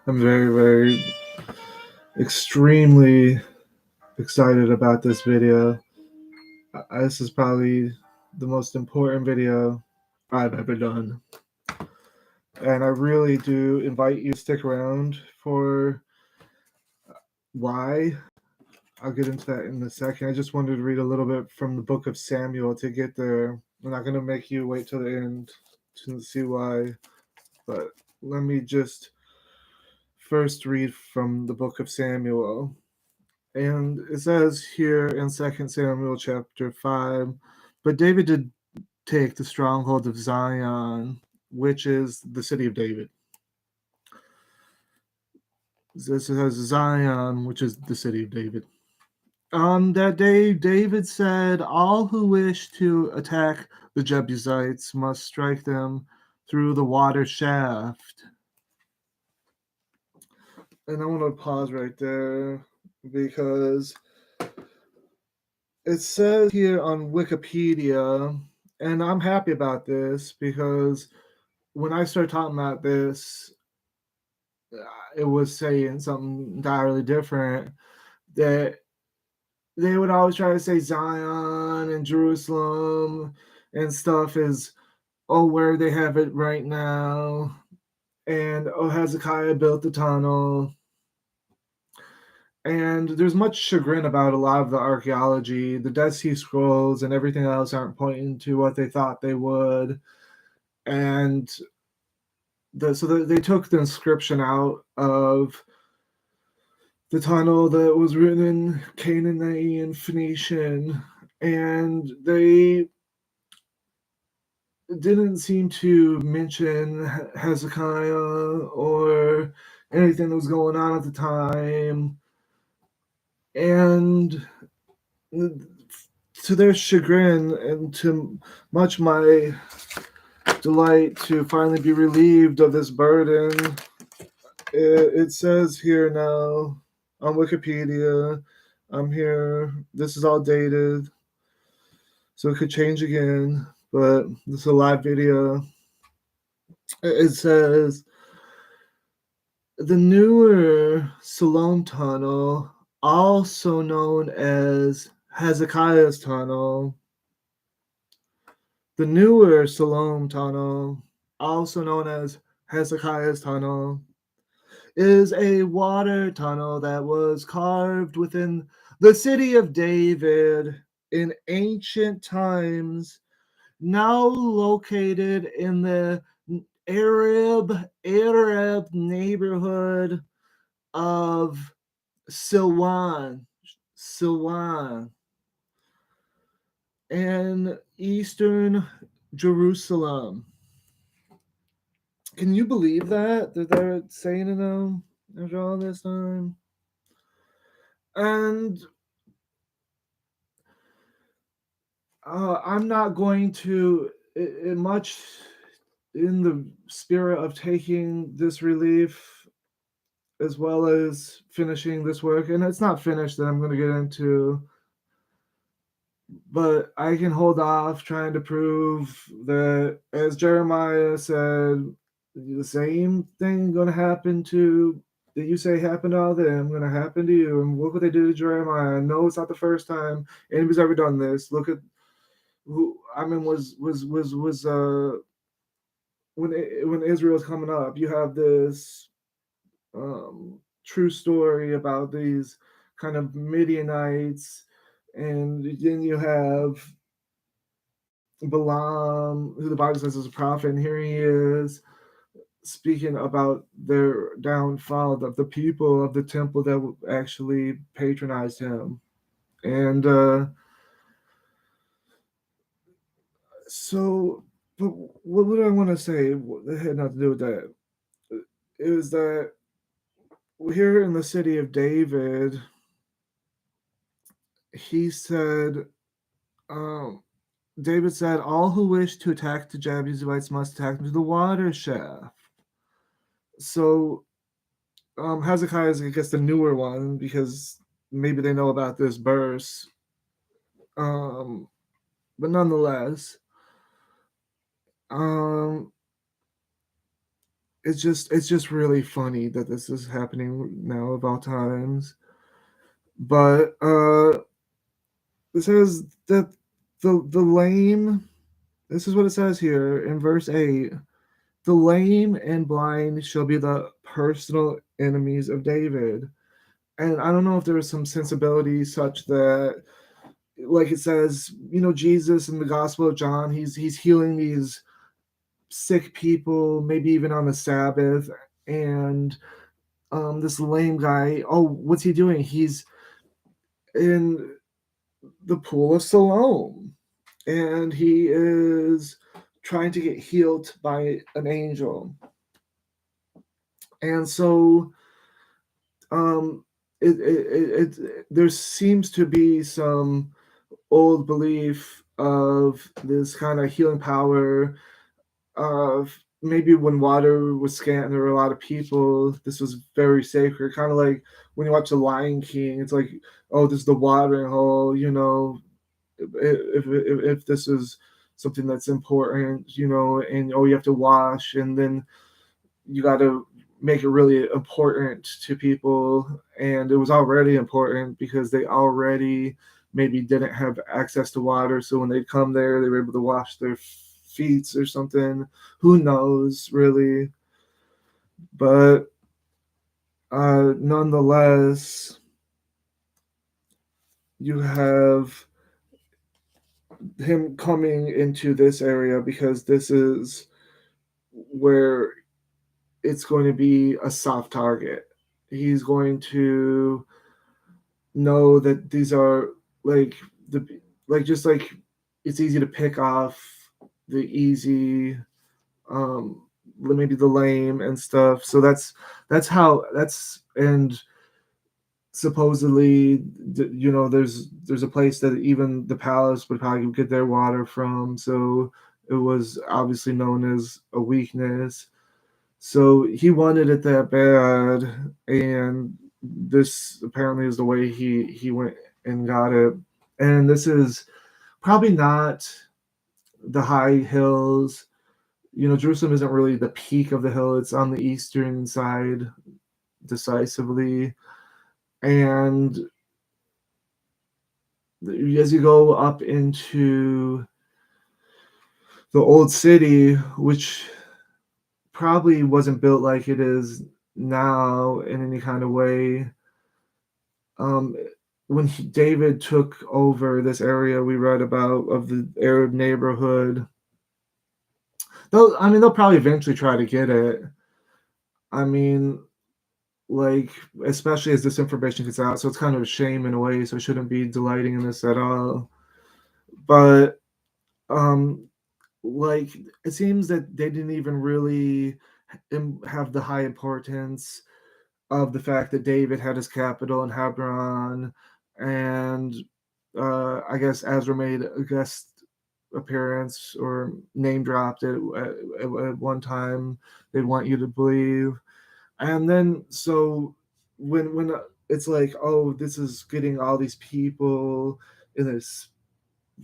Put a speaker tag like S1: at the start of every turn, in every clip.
S1: I'm very, very extremely excited about this video. This is probably the most important video I've ever done. And I really do invite you to stick around for why. I'll get into that in a second. I just wanted to read a little bit from the book of Samuel to get there. I'm not going to make you wait till the end to see why, but let me just first read from the book of Samuel. And it says here in 2 Samuel chapter 5, but David did take the stronghold of Zion, which is the city of David. This says Zion, which is the city of David. On that day, David said, all who wish to attack the Jebusites must strike them through the water shaft. And I want to pause right there because it says here on Wikipedia, and I'm happy about this because when I started talking about this, it was saying something entirely different. That they would always try to say Zion and Jerusalem and stuff is, oh, where they have it right now. And, oh, Hezekiah built the tunnel. And there's much chagrin about a lot of the archaeology. The Dead Sea Scrolls and everything else aren't pointing to what they thought they would. And so they took the inscription out of the tunnel that was written in Canaanite Phoenician, and they didn't seem to mention Hezekiah or anything that was going on at the time. And to their chagrin and to much my delight to finally be relieved of this burden, it says here now on Wikipedia, I'm here, this is all dated, so it could change again, but this is a live video. It says, the newer Siloam Tunnel, also known as Hezekiah's Tunnel, the newer Siloam Tunnel, also known as Hezekiah's Tunnel, is a water tunnel that was carved within the city of David in ancient times, now located in the Arab neighborhood of Silwan in eastern Jerusalem. Can you believe that they're saying it now after all this time? And I'm not going to much in the spirit of taking this relief as well as finishing this work, and it's not finished that I'm going to get into, but I can hold off trying to prove that, as Jeremiah said, the same thing going to happen to that you say happened to all them going to happen to you. And look what they did to Jeremiah. No, it's not the first time anybody's ever done this. Look at who I mean was when Israel's coming up. You have this true story about these kind of Midianites, and then you have Balaam, who the Bible says is a prophet, and here he is speaking about their downfall of the people of the temple that actually patronized him. And so, but what do I want to say? It had nothing to do with that. Is that here in the city of David, he said, David said, all who wish to attack the Jebusites must attack them to the water shaft. So Hezekiah is, I guess, the newer one because maybe they know about this verse. But nonetheless, it's just really funny that this is happening now of all times. But it says that the lame. This is what it says here in verse 8. The lame and blind shall be the personal enemies of David. And I don't know if there was some sensibility such that, like it says, Jesus in the Gospel of John, he's healing these sick people, maybe even on the Sabbath, and this lame guy. Oh, what's he doing? He's in the pool of Siloam, and he is trying to get healed by an angel. And so um there seems to be some old belief of this kind of healing power of maybe when water was scant and there were a lot of people, this was very sacred, kind of like when you watch the Lion King. It's like, oh, this is the watering hole, if this is something that's important, and oh, you have to wash, and then you got to make it really important to people. And it was already important because they already maybe didn't have access to water, so when they come there they were able to wash their feet or something. Who knows really? But nonetheless, you have him coming into this area because this is where it's going to be a soft target. He's going to know that these are like the just like it's easy to pick off the easy, um maybe the lame and stuff. So that's how that's and supposedly, there's a place that even the palace would probably get their water from, so it was obviously known as a weakness. So he wanted it that bad, and this apparently is the way he went and got it. And this is probably not the high hills. Jerusalem isn't really the peak of the hill. It's on the eastern side decisively. And as you go up into the old city, which probably wasn't built like it is now in any kind of way, um, when David took over this area we read about of the Arab neighborhood, they'll probably eventually try to get it. I mean, like, especially as this information gets out, so it's kind of a shame in a way. So I shouldn't be delighting in this at all. But um, like, it seems that they didn't even really have the high importance of the fact that David had his capital in Hebron, and I guess Ezra made a guest appearance or name dropped it at one time. They want you to believe, and then so when it's like, oh, this is getting all these people in this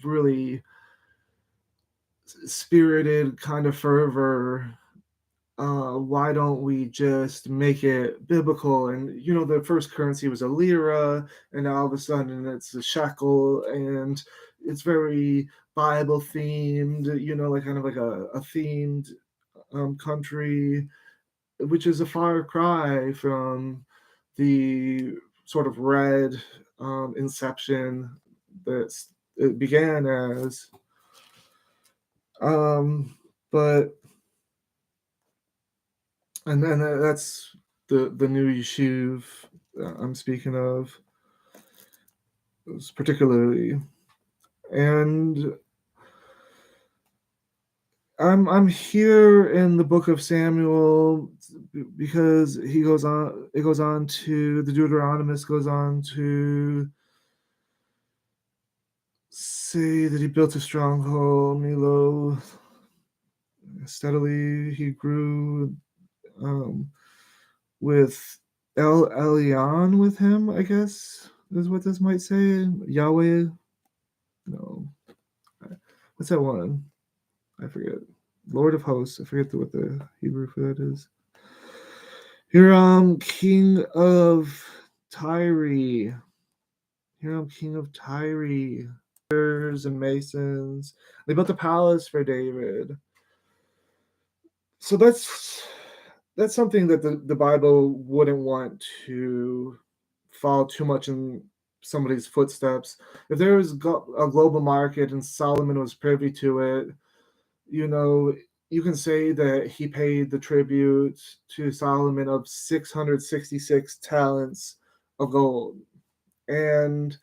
S1: really spirited kind of fervor, why don't we just make it biblical? And the first currency was a lira, and now all of a sudden it's a shekel, and it's very Bible themed, like kind of like a themed country, which is a far cry from the sort of red inception that it began as. But and then that's the new yeshuv I'm speaking of, particularly. And I'm here in the book of Samuel because he goes on. It goes on to the Deuteronomist goes on to say that he built a stronghold. Milo steadily he grew, um, with El Elyon with him, I guess is what this might say. Yahweh. No. What's that one? I forget. Lord of Hosts. I forget what the Hebrew for that is. Hiram, king of Tyre. Hiram, king of Tyre. And masons. They built a palace for David. So that's something that the Bible wouldn't want to fall too much in somebody's footsteps. If there was a global market and Solomon was privy to it, you know, you can say that he paid the tribute to Solomon of 666 talents of gold. And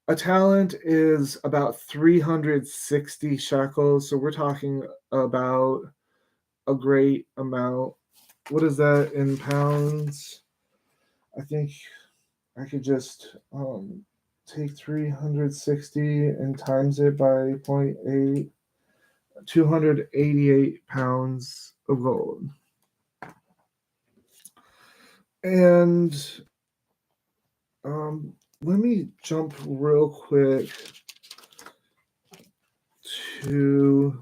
S1: a talent is about 360 shekels. So we're talking about a great amount. What is that in pounds? I think I could just take 360 and times it by 0.8, 288 pounds of gold. And let me jump real quick to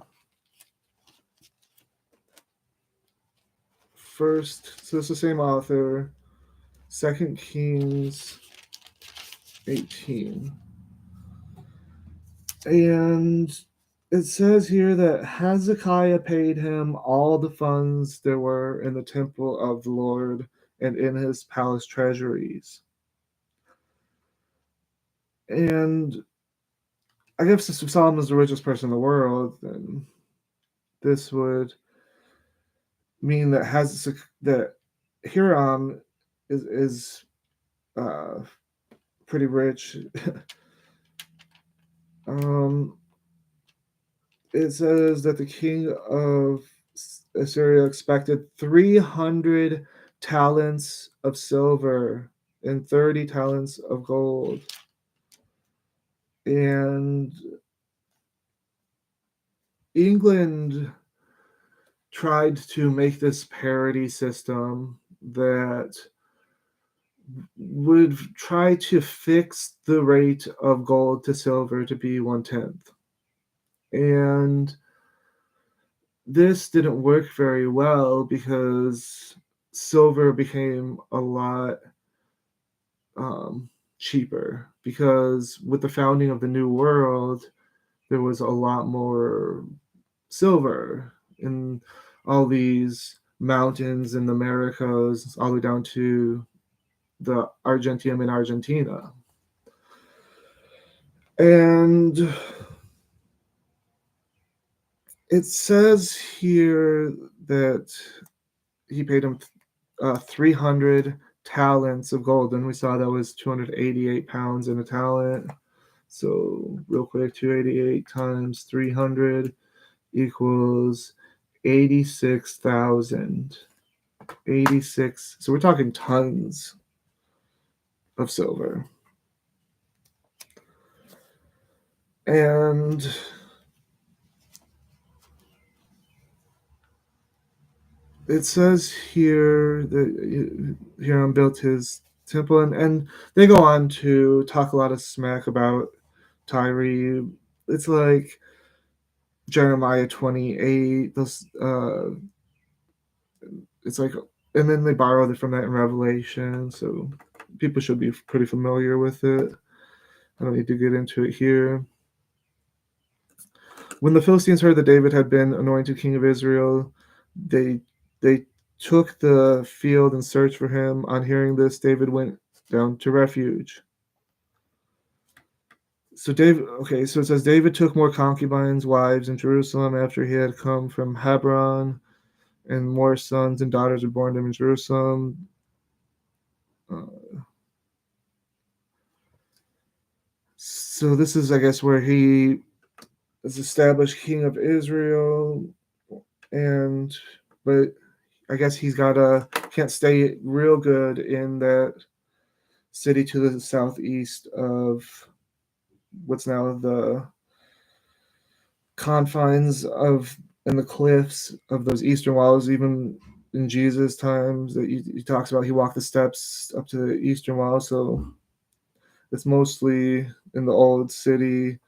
S1: first, so it's the same author, 2 Kings 18. And it says here that Hezekiah paid him all the funds there were in the temple of the Lord and in his palace treasuries. And I guess if Solomon's the richest person in the world, then this would mean that Hiram is pretty rich. It says that the king of Assyria expected 300 talents of silver and 30 talents of gold. And England tried to make this parity system that would try to fix the rate of gold to silver to be 1/10. And this didn't work very well because silver became a lot cheaper, because with the founding of the New World, there was a lot more silver in all these mountains in the Americas, all the way down to the Argentium in Argentina. And it says here that he paid him 300 talents of gold, and we saw that was 288 pounds in a talent. So real quick, 288 times 300 equals 86,000. 86. So we're talking tons of silver. And it says here that Hiram built his temple, and they go on to talk a lot of smack about Tyre. It's like Jeremiah 28. Those it's like, and then they borrowed it from that in Revelation. So people should be pretty familiar with it. I don't need to get into it here. When the Philistines heard that David had been anointed king of Israel, they took the field and searched for him. On hearing this, David went down to refuge. So it says David took more concubines, wives in Jerusalem after he had come from Hebron, and more sons and daughters were born to him in Jerusalem. So this is, I guess, where he is established king of Israel, but I guess can't stay real good in that city to the southeast of what's now the confines of and the cliffs of those eastern walls. Even in Jesus' times, that he talks about, he walked the steps up to the eastern wall. So it's mostly in the old city.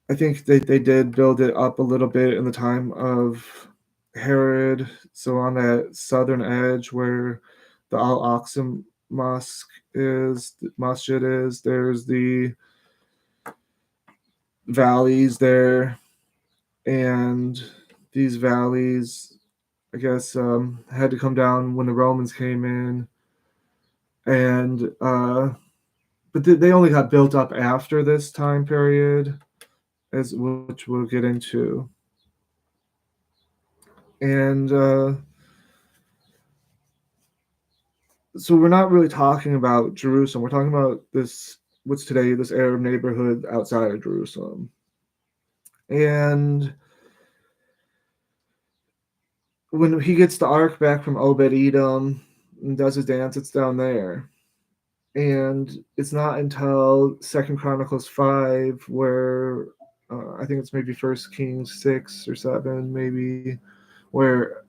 S1: I think they did build it up a little bit in the time of Herod. So on that southern edge where the Al Aqsa Mosque is, Masjid is, there's the valleys there, and these valleys, I guess, had to come down when the Romans came in, and but they only got built up after this time period, as which we'll get into, and so we're not really talking about Jerusalem. We're talking about this what's today this Arab neighborhood outside of Jerusalem, and when he gets the ark back from Obed Edom and does his dance, it's down there. And it's not until Second Chronicles 5 where I think it's maybe First Kings 6 or 7 maybe where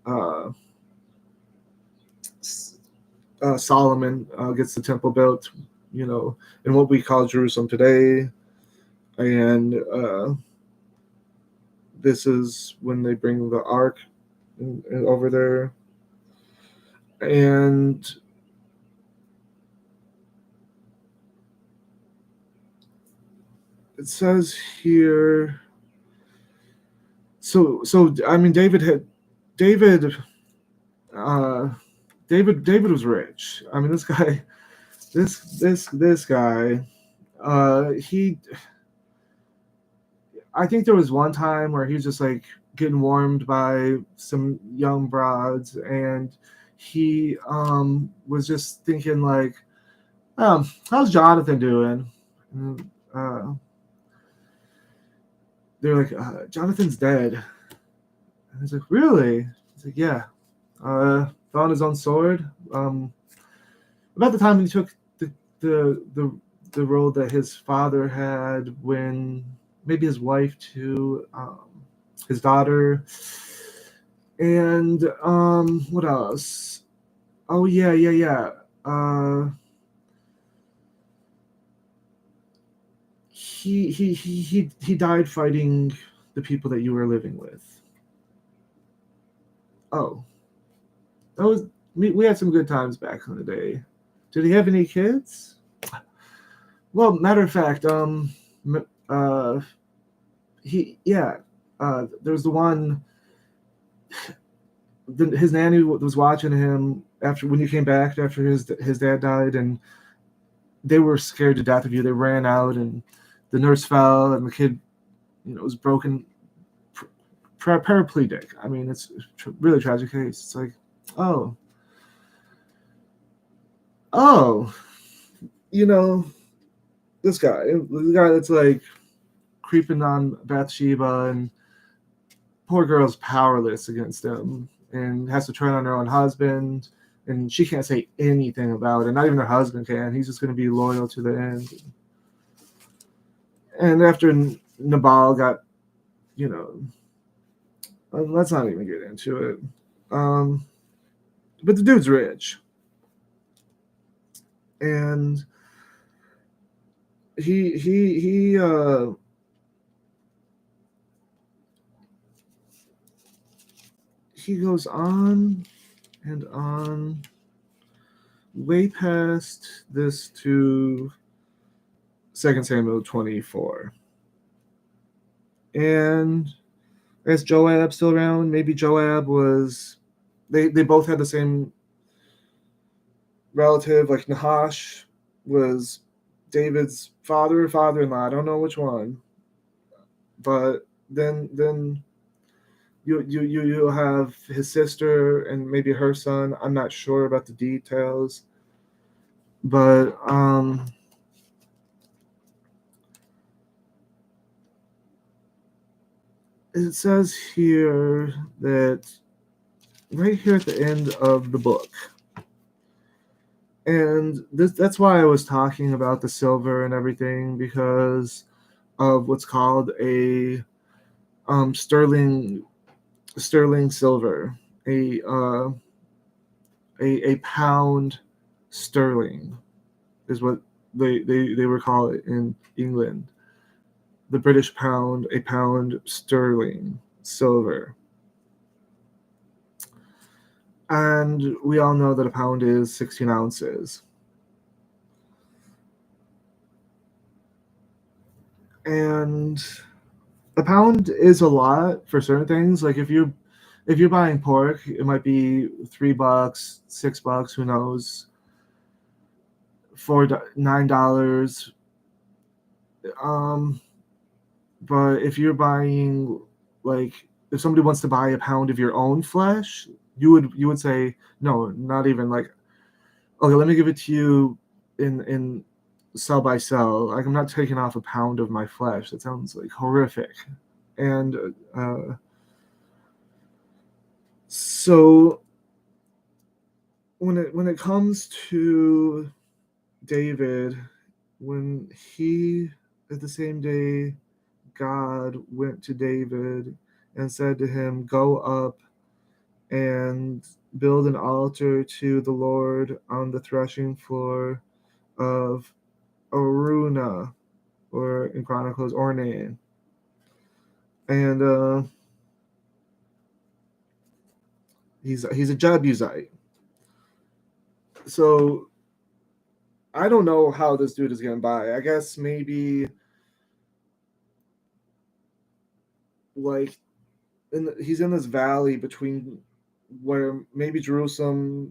S1: Solomon gets the temple built, in what we call Jerusalem today, and this is when they bring the ark over there, and it says here. So I mean, David uh, David was rich. I mean, this guy, he. I think there was one time where he was just like getting warmed by some young broads, and he was just thinking like, how's Jonathan doing? And, they're like, Jonathan's dead. And he's like, really? He's like, yeah. Found his own sword. About the time he took the the the role that his father had when maybe his wife too, his daughter, and what else? Oh yeah. He died fighting the people that you were living with. Oh, that was we had some good times back in the day. Did he have any kids? Well, matter of fact, uh, he yeah, there's the one. His nanny was watching him after when you came back after his dad died, and they were scared to death of you. They ran out, and the nurse fell, and the kid, was broken, paraplegic. I mean, it's a really tragic case. It's like, oh, oh, you know, the guy that's like creeping on Bathsheba, and poor girl's powerless against him and has to turn on her own husband, and she can't say anything about it. Not even her husband can. He's just going to be loyal to the end. And after Nabal got, let's not even get into it. But the dude's rich, and he goes on and on, way past this to 2 Samuel 24. And is Joab still around? Maybe Joab was. They both had the same relative. Like Nahash was David's father-in-law. I don't know which one, but then you'll have his sister and maybe her son. I'm not sure about the details, but it says here that right here at the end of the book, and that's why I was talking about the silver and everything, because of what's called a sterling silver, a pound sterling is what they would call it in England. The British pound, a pound sterling silver. And we all know that a pound is 16 ounces. And a pound is a lot for certain things. Like if you're buying pork, it might be $3, $6, who knows, $9. But if you're buying, like, if somebody wants to buy a pound of your own flesh, you would say no, not even like, okay, let me give it to you in cell by cell. Like, I'm not taking off a pound of my flesh. That sounds like horrific. And so when it comes to David, when he, at the same day, God went to David and said to him, "Go up and build an altar to the Lord on the threshing floor of Aruna," or in Chronicles, Ornan. And he's a Jebusite. So I don't know how this dude is getting by. I guess maybe like he's in this valley between where maybe Jerusalem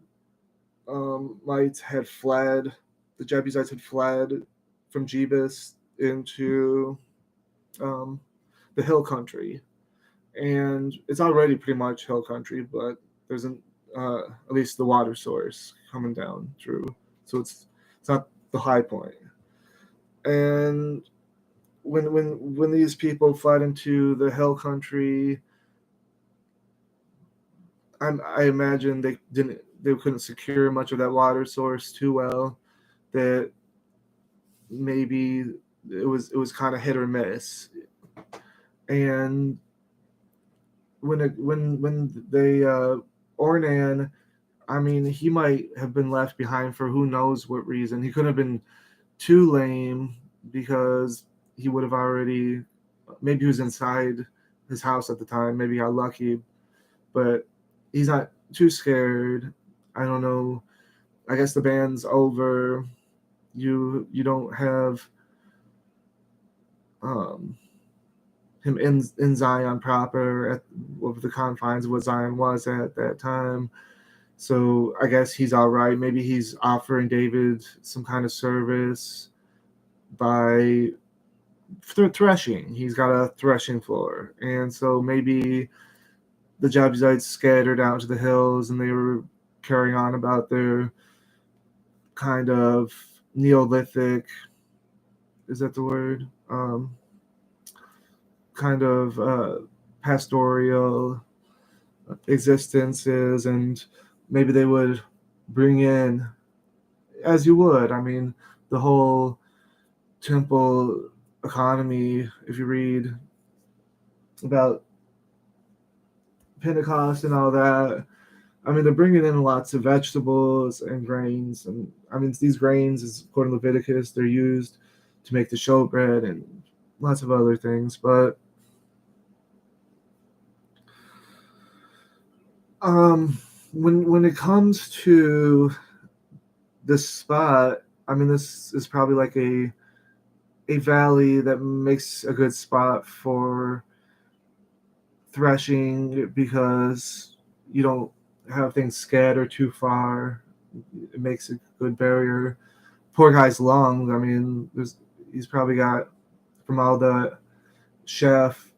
S1: lights had fled, the Jebusites had fled from Jebus into um, the hill country, and it's already pretty much hill country, but there's at least the water source coming down through, so it's not the high point. And when these people fled into the hill country, I imagine they couldn't secure much of that water source too well. That maybe it was kind of hit or miss. And when they Ornan, I mean, he might have been left behind for who knows what reason. He could have been too lame because he would have already, maybe he was inside his house at the time. Maybe he got lucky, but he's not too scared. I don't know. I guess the band's over. You don't have um, him in Zion proper at of the confines of what Zion was at that time. So I guess he's all right. Maybe he's offering David some kind of service by threshing. He's got a threshing floor, and so maybe the Jebusites scattered out to the hills, and they were carrying on about their kind of Neolithic. Is that the word? Kind of pastoral existences, and maybe they would bring in, as you would, I mean, the whole temple economy. If you read about Pentecost and all that, I mean, they're bringing in lots of vegetables and grains, and I mean, these grains, is according to Leviticus, they're used to make the showbread and lots of other things. But when it comes to this spot, I mean, this is probably like a valley that makes a good spot for threshing because you don't have things scatter too far. It makes a good barrier. Poor guy's lungs. I mean, he's probably got, from all the chef,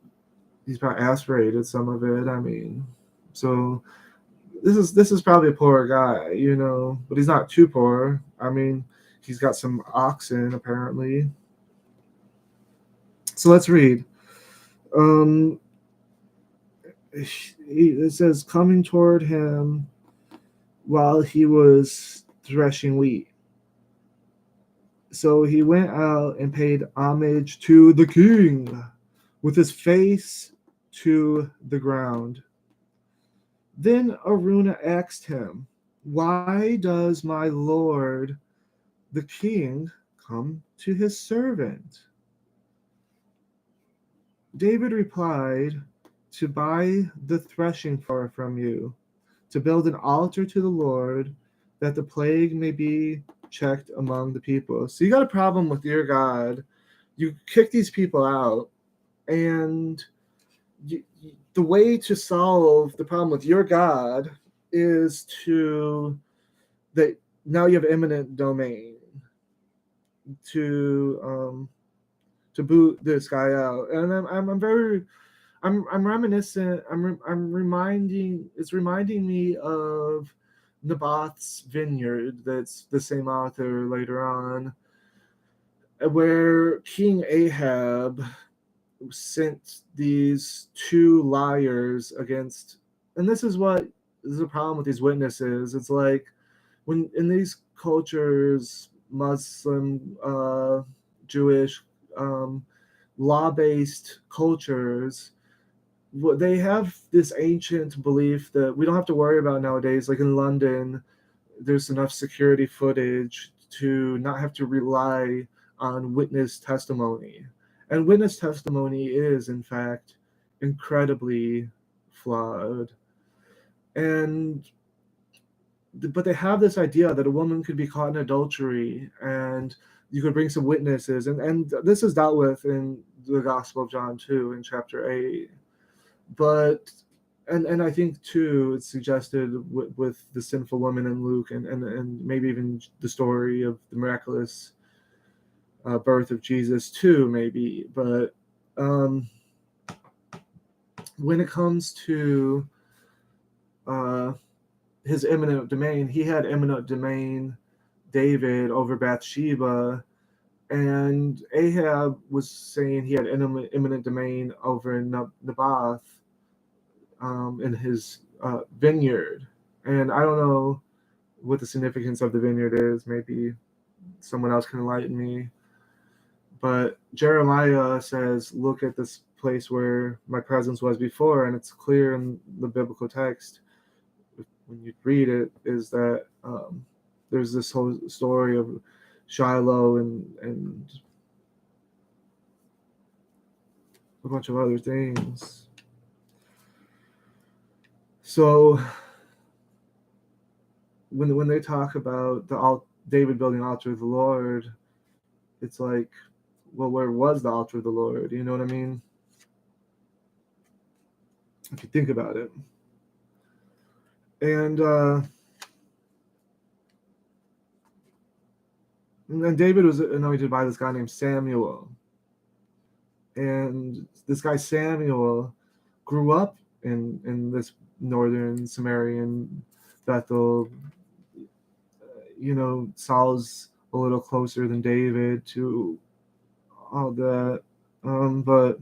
S1: he's probably aspirated some of it. I mean, so this is probably a poor guy, but he's not too poor. I mean, he's got some oxen apparently. So let's read. Um, it says, coming toward him while he was threshing wheat. So he went out and paid homage to the king with his face to the ground. Then Aruna asked him, "Why does my lord, the king, come to his servant?" David replied, "To buy the threshing floor from you, to build an altar to the Lord, that the plague may be checked among the people. So you got a problem with your God. You kick these people out, and the way to solve the problem with your God is that now you have eminent domain to boot this guy out. And I'm reminiscent. I'm reminding. It's reminding me of Naboth's vineyard. That's the same author later on, where King Ahab sent these two liars against. And this is the problem with these witnesses. It's like when in these cultures, Muslim, Jewish, um, law-based cultures, they have this ancient belief that we don't have to worry about nowadays. Like in London, there's enough security footage to not have to rely on witness testimony. And witness testimony is, in fact, incredibly flawed. But they have this idea that a woman could be caught in adultery and you could bring some witnesses. And this is dealt with in the Gospel of John too, in chapter 8. But and I think too it's suggested with the sinful woman in Luke, and maybe even the story of the miraculous birth of Jesus too, maybe. But when it comes to his eminent domain, he had eminent domain, David, over Bathsheba, and Ahab was saying he had eminent domain over Naboth in his vineyard. And I don't know what the significance of the vineyard is. Maybe someone else can enlighten me. But Jeremiah says, look at this place where my presence was before, and it's clear in the biblical text when you read it, is that there's this whole story of Shiloh and a bunch of other things. So when they talk about David building the altar of the Lord, it's like, well, where was the altar of the Lord? You know what I mean? If you think about it. And David was anointed by this guy named Samuel. And this guy Samuel grew up in this northern Sumerian Bethel. You know, Saul's a little closer than David to all that. But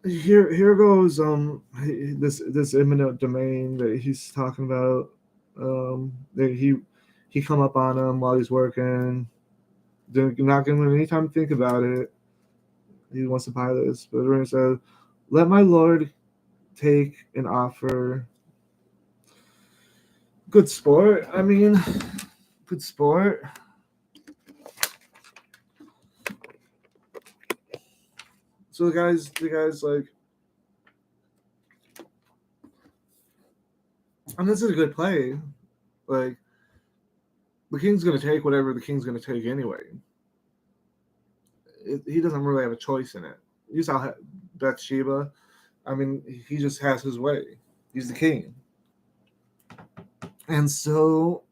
S1: here goes this eminent domain that he's talking about. That he come up on him while he's working. They're not giving him any time to think about it. He wants to buy this, but we're gonna say, "Let my Lord take and offer." Good sport. I mean, good sport. So the guys like, and this is a good play. Like, the king's gonna take whatever the king's gonna take anyway. He doesn't really have a choice in it. You saw Bathsheba. I mean, he just has his way. He's the king. And so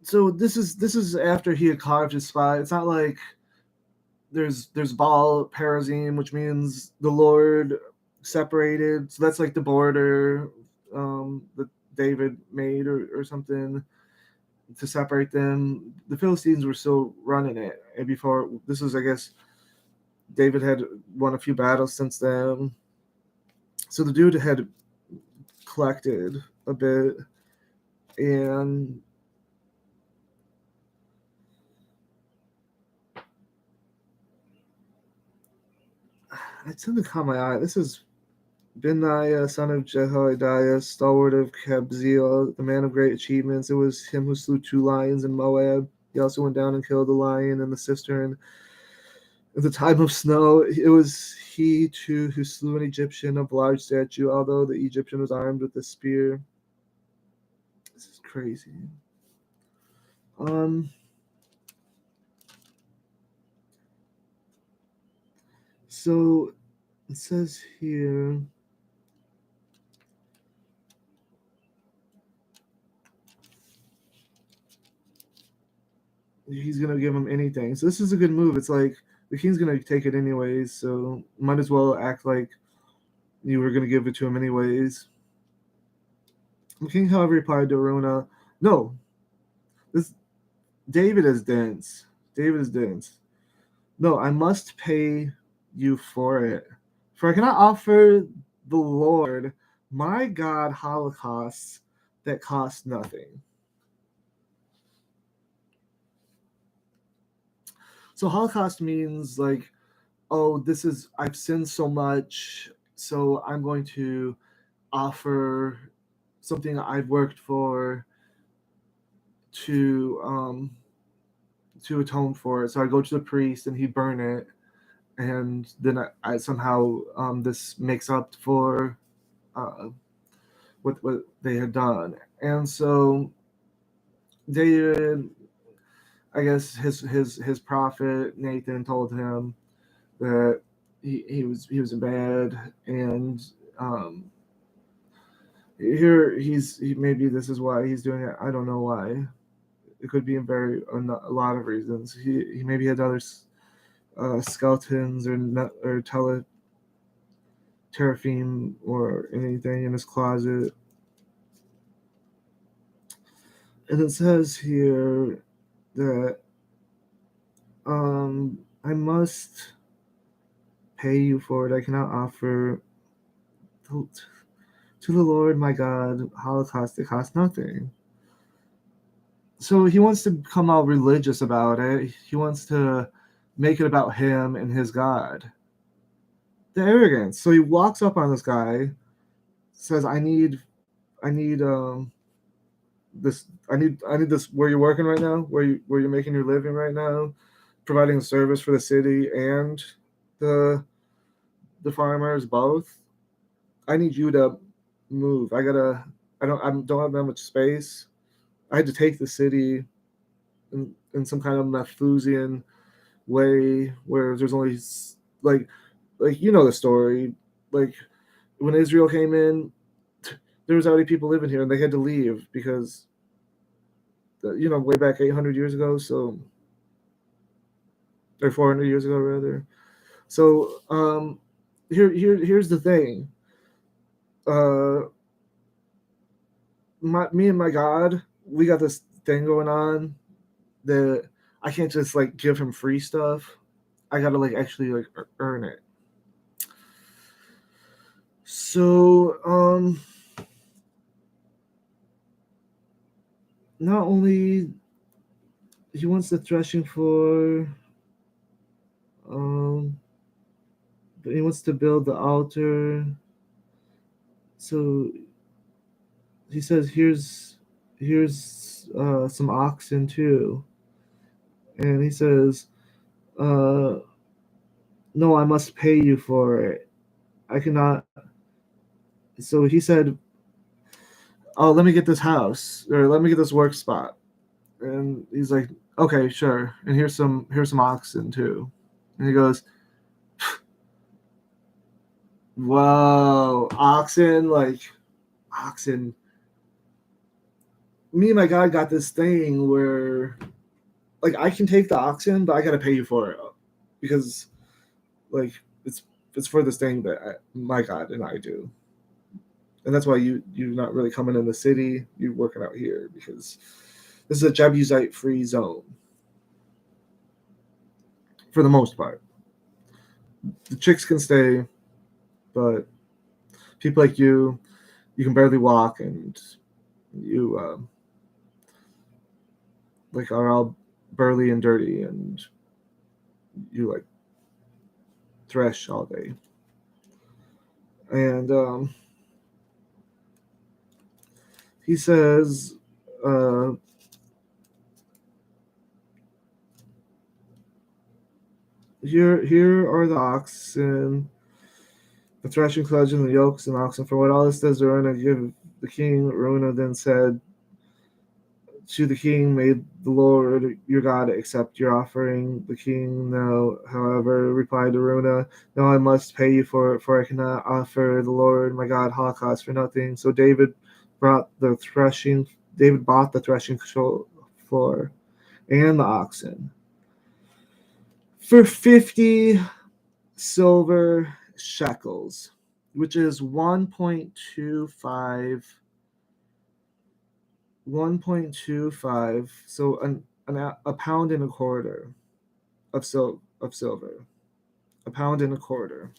S1: so this is after he had carved his spot. It's not like there's Baal Perazim, which means the Lord separated. So that's like the border that David made or something to separate them. The Philistines were still running it. And before this was, I guess, David had won a few battles since then. So the dude had collected a bit, and it's something caught my eye. This is Benaiah, son of Jehoiada, stalwart of Kabzeel, the man of great achievements. It was him who slew 2 lions in Moab. He also went down and killed the lion in the cistern At the time of snow, it was he too who slew an Egyptian of large stature, although the Egyptian was armed with a spear. This is crazy. Um, so it says here. He's gonna give him anything. So this is a good move. It's like the king's gonna take it anyways, so might as well act like you were gonna give it to him anyways. The king, however, replied to Aruna, "No, this David is dense. David is dense. No, I must pay you for it, for I cannot offer the Lord my God holocausts that cost nothing." So holocaust means like, oh, this is I've sinned so much, so I'm going to offer something I've worked for to atone for it. So I go to the priest and he burn it, and then I somehow this makes up for uh, what they had done. And so David, I guess his prophet Nathan told him that he was bad, and here maybe this is why he's doing it. I don't know why. It could be a lot of reasons. He maybe had other skeletons or teraphim or anything in his closet. And it says here that I must pay you for it. I cannot offer to, to the Lord my God holocaust that costs nothing. So he wants to come out religious about it. He wants to make it about him and his God. The arrogance. So he walks up on this guy, says, I need this I need this where you're working right now, where you're making your living right now, providing a service for the city and the farmers both. I need you to move. I don't have that much space. I had to take the city in some kind of Malthusian way where there's only like you know the story, like when Israel came in, there was already people living here and they had to leave because way back 800 years ago, so or 400 years ago rather. So here's the thing. Uh, me and my God, we got this thing going on that I can't just like give him free stuff. I gotta like actually like earn it. So not only he wants the threshing floor, but he wants to build the altar. So he says, here's some oxen too, and he says, uh, no, I must pay you for it. I cannot. So he said, oh, let me get this house or let me get this work spot, and he's like, okay, sure, and here's some oxen too, and he goes, whoa, oxen, like oxen. Me and my God got this thing where like I can take the oxen, but I gotta pay you for it because like it's for this thing that my God and I do, and that's why you're not really coming in the city. You're working out here because this is a Jebusite free zone for the most part. The chicks can stay, but people like you can barely walk, and you like are all burly and dirty, and you like thresh all day. And he says, uh, here are the oxen, the threshing sledge and the yokes and oxen. For what all this does Araunah give the king. Araunah then said to the king, may the Lord your God accept your offering. The king now, however, replied to Araunah, no, I must pay you for I cannot offer the Lord my God holocaust for nothing. So David bought the threshing floor and the oxen for 50 silver shekels, which is 1.25, so a pound and a quarter of silver, a pound and a quarter,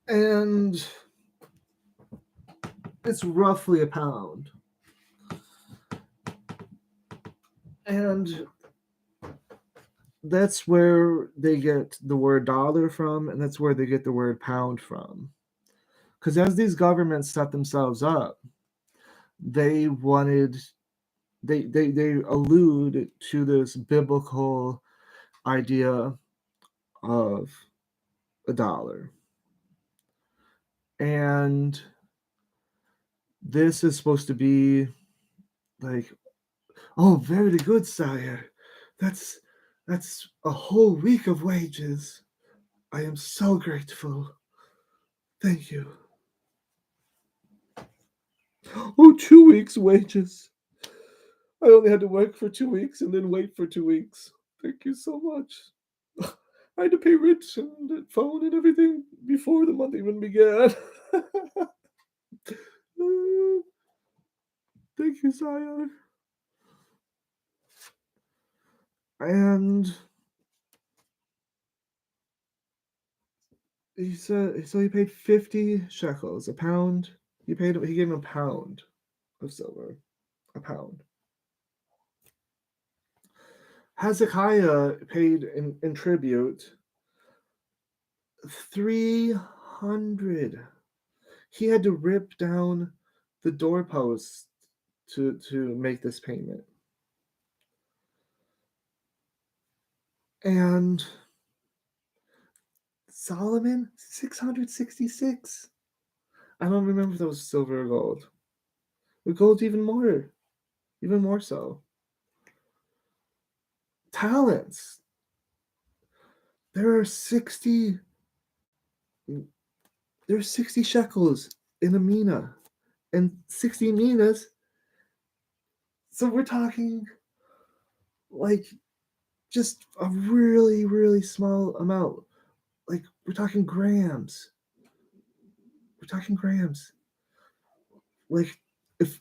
S1: and it's roughly a pound. And that's where they get the word dollar from, and that's where they get the word pound from. Because as these governments set themselves up, they wanted they allude to this biblical idea of a dollar. And this is supposed to be like, oh, very good, sire. That's a whole week of wages. I am so grateful. Thank you. Oh, 2 weeks' wages. I only had to work for 2 weeks and then wait for 2 weeks. Thank you so much. I had to pay rent and phone and everything before the month even began. Thank you, sire. And he said, so he paid 50 shekels, a pound. He gave him a pound of silver, a pound. Hezekiah paid in tribute 300. He had to rip down the doorposts to make this payment. And Solomon, 666. I don't remember if that was silver or gold. The gold's even more so. Talents. There are 60 shekels in a mina and 60 minas. So we're talking like just a really, really small amount. Like we're talking grams. We're talking grams. Like if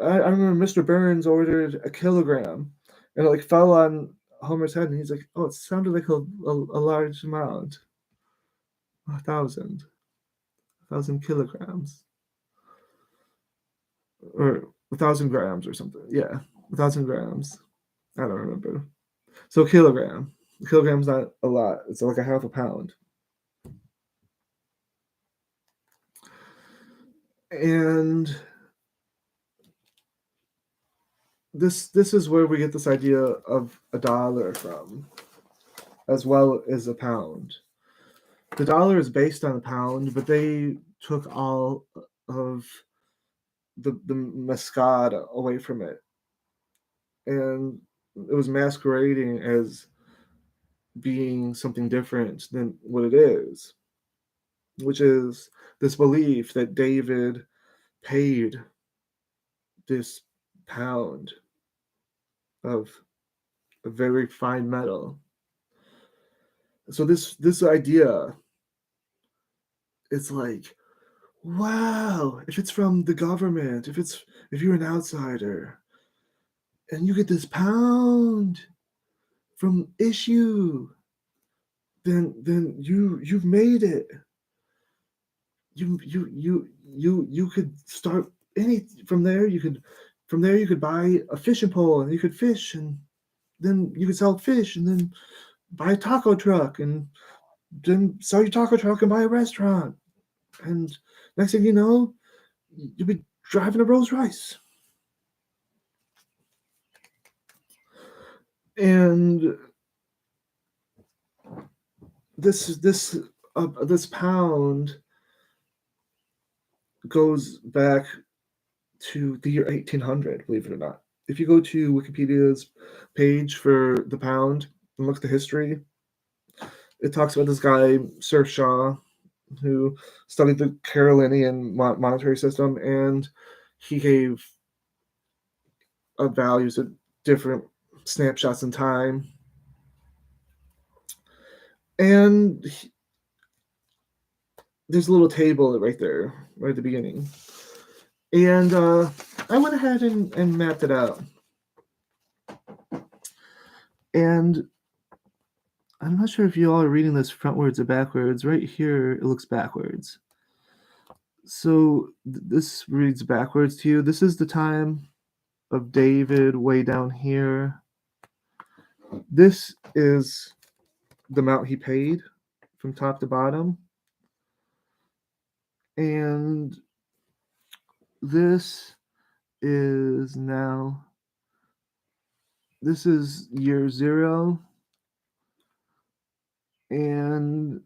S1: I remember Mr. Burns ordered a kilogram and it like fell on Homer's head and he's like, oh, it sounded like a large amount. 1,000 kilograms. Or 1,000 grams or something. Yeah, 1,000 grams. I don't remember. So kilogram. A kilogram's not a lot. It's like a half a pound. And this is where we get this idea of a dollar from, as well as a pound. The dollar is based on a pound, but they took all of the mascot away from it, and it was masquerading as being something different than what it is, which is this belief that David paid this pound of a very fine metal. So this idea, it's like, wow, if it's from the government, if you're an outsider and you get this pound from issue, then you've made it. You could start any from there. You could buy a fishing pole and you could fish, and then you could sell fish, and then buy a taco truck, and then sell your taco truck and buy a restaurant, and next thing you know, you'll be driving a Rolls Royce. And this pound goes back to the year 1800, believe it or not. If you go to Wikipedia's page for the pound and look at the history, it talks about this guy, Sir Shaw, who studied the Carolinian monetary system, and he gave values at different snapshots in time. And there's a little table right there, right at the beginning. And I went ahead and mapped it out. And I'm not sure if you all are reading this frontwards or backwards. Right here, it looks backwards. So this reads backwards to you. This is the time of David way down here. This is the amount he paid from top to bottom. And this is now, this is year 0. And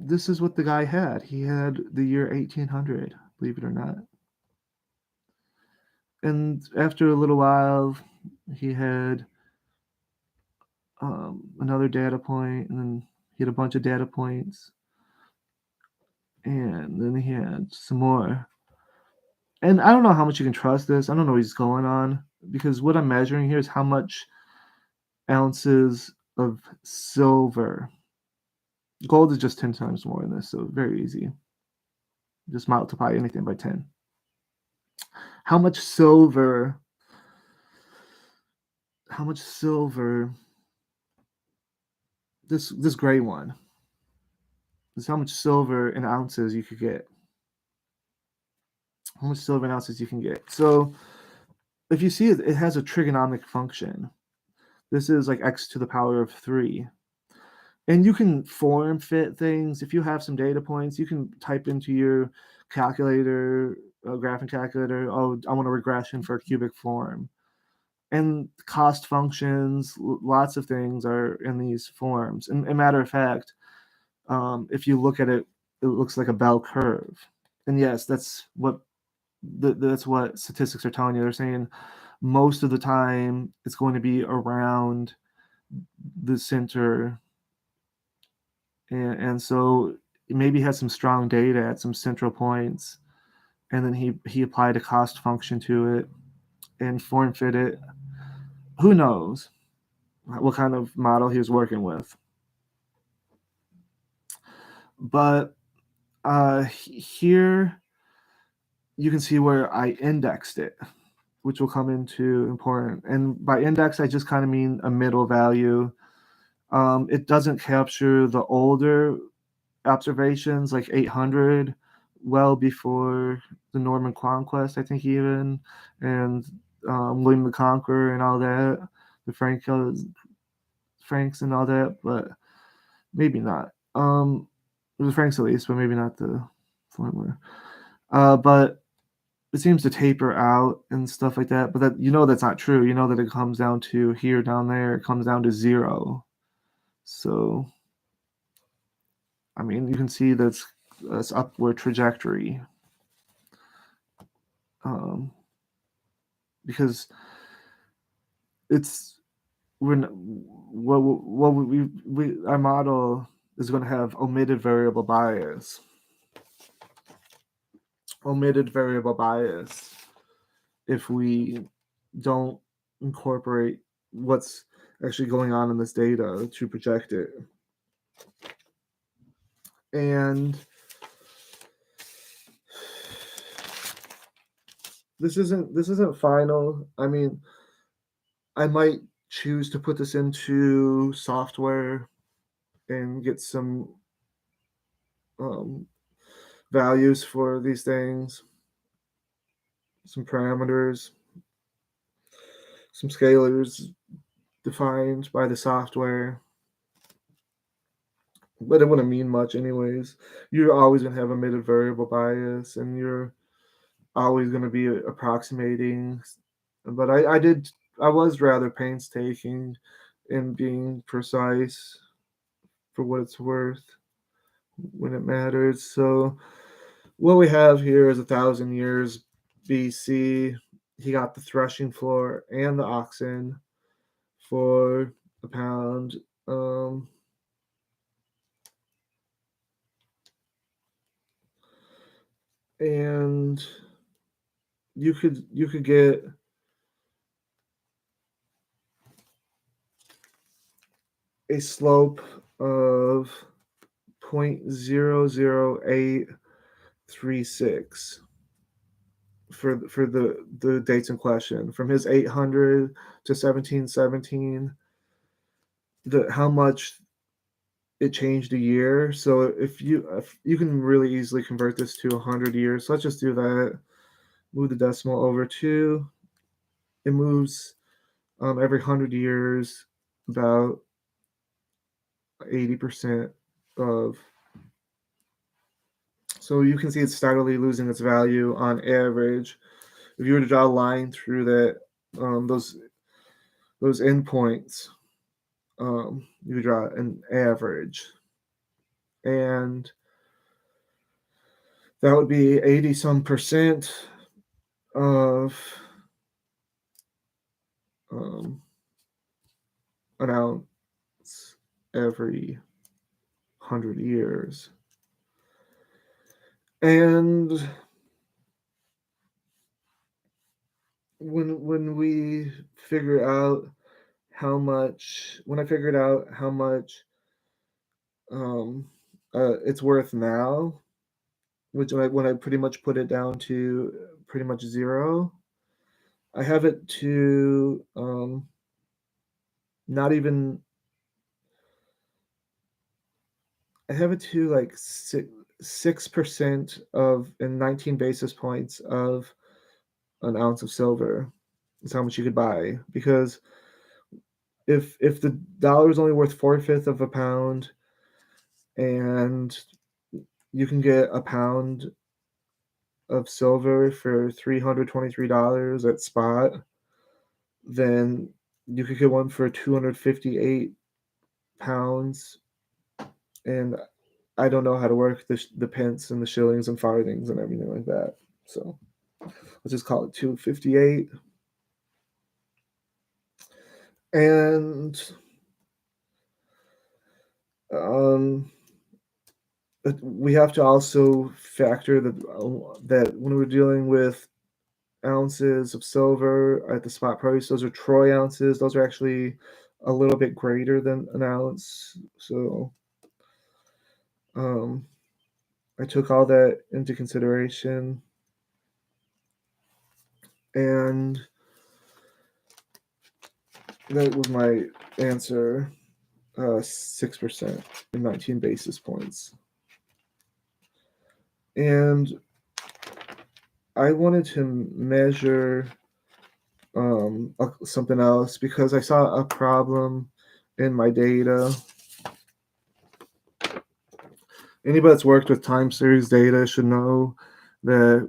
S1: this is what the guy had. He had the year 1800, believe it or not. And after a little while, he had another data point, and then he had a bunch of data points, and then he had some more. And I don't know how much you can trust this. I don't know what he's going on, because what I'm measuring here is how much ounces of silver. Gold is just 10 times more than this, so very easy. Just multiply anything by 10. How much silver this gray one, this is how much silver in ounces you could get. How much silver in ounces you can get. So if you see it, it has a trigonomic function. This is like x to the power of 3. And you can form fit things. If you have some data points, you can type into your calculator, graphing calculator, oh, I want a regression for a cubic form. And cost functions, lots of things are in these forms. And a matter of fact, if you look at it, it looks like a bell curve. And yes, that's what statistics are telling you. They're saying most of the time it's going to be around the center, and so maybe he had some strong data at some central points, and then he applied a cost function to it and form fit it. Who knows what kind of model he was working with? But here you can see where I indexed it, which will come into important. And by index, I just kind of mean a middle value. It doesn't capture the older observations, like 800, well before the Norman Conquest, I think, even, and William the Conqueror and all that, the Franks and all that, but maybe not. The Franks at least, but maybe not the former. But it seems to taper out and stuff like that. But that, that's not true. You know that it comes down to here, down there. It comes down to 0. So, I mean, you can see that's upward trajectory. Because it's our model is going to have omitted variable bias. Omitted variable bias if we don't incorporate what's actually going on in this data to project it. And this isn't final. I mean, I might choose to put this into software and get some values for these things, some parameters, some scalars defined by the software. But it wouldn't mean much anyways. You're always going to have omitted variable bias, and you're always going to be approximating. But I did was rather painstaking in being precise for what it's worth when it matters. So what we have here is 1,000 years BC. He got the threshing floor and the oxen for a pound. And you could get a slope of 0.00836 for the dates in question, from his 800 to 1717. How much it changed a year. So if you can really easily convert this to 100 years, so let's just do that. Move the decimal over 2. It moves every 100 years about 80% of. So you can see it's steadily losing its value on average. If you were to draw a line through that, those endpoints, you would draw an average, and that would be 80 some percent of an ounce every 100 years. And when we figure out how much, when I figured out how much it's worth now, which when I pretty much put it down to pretty much zero, I have it to not even, I have it to like 6% of, and 19 basis points of an ounce of silver is how much you could buy. Because if the dollar is only worth 4/5 of a pound, and you can get a pound of silver for $323 at spot, then you could get one for 258 pounds. And I don't know how to work the pence and the shillings and farthings and everything like that. So let's just call it 258. And we have to also factor that when we're dealing with ounces of silver at the spot price, those are troy ounces. Those are actually a little bit greater than an ounce. So I took all that into consideration, and that was my answer. 6% and 19 basis points. And I wanted to measure something else because I saw a problem in my data. Anybody that's worked with time series data should know that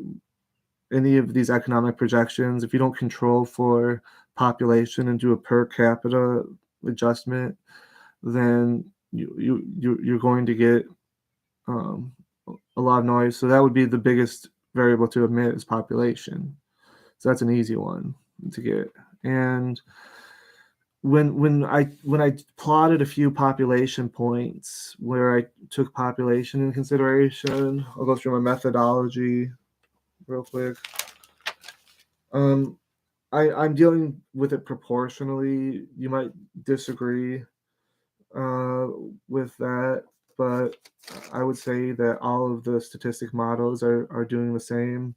S1: any of these economic projections, if you don't control for population and do a per capita adjustment, then you're going to get a lot of noise. So that would be the biggest variable to admit is population. So that's an easy one to get. And when I plotted a few population points where I took population in consideration, I'll go through my methodology real quick. I'm dealing with it proportionally. You might disagree with that, but I would say that all of the statistic models are doing the same.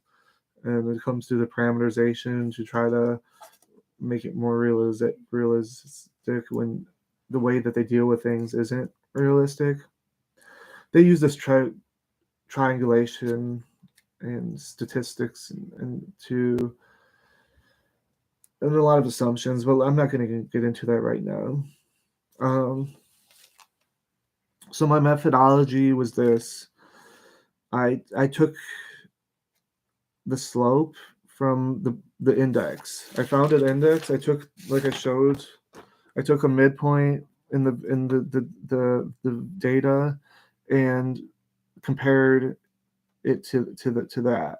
S1: And when it comes to the parameterization to try to make it more realistic when the way that they deal with things isn't realistic. They use this triangulation and statistics and a lot of assumptions, but I'm not going to get into that right now. So my methodology was this. I took the slope from the index. I found an index. I took, like I showed, I took a midpoint in the data and compared it to that.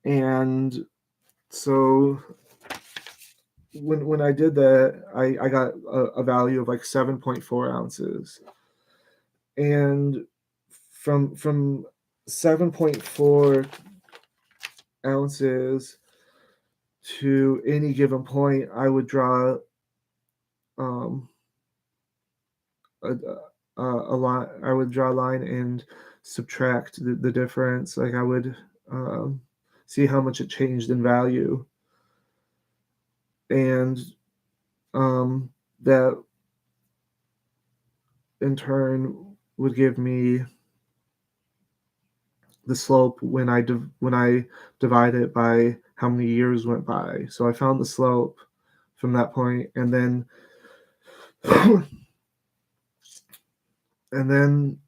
S1: And so when I did that, I got a value of like 7.4 ounces. And from 7.4 ounces to any given point, I would draw um, a line. I would draw a line and subtract the difference. Like I would um, see how much it changed in value, and that in turn would give me the slope when I divide it by how many years went by. So I found the slope from that point, and then and then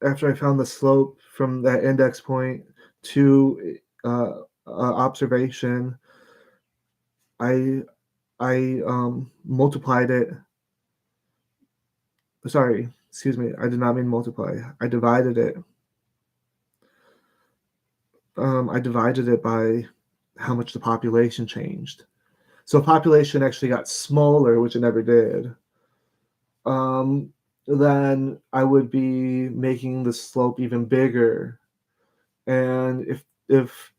S1: after I found the slope from that index point to observation, I multiplied it. Sorry, excuse me. I did not mean multiply. I divided it. I divided it by how much the population changed. So population actually got smaller, which it never did. Um, then I would be making the slope even bigger. And if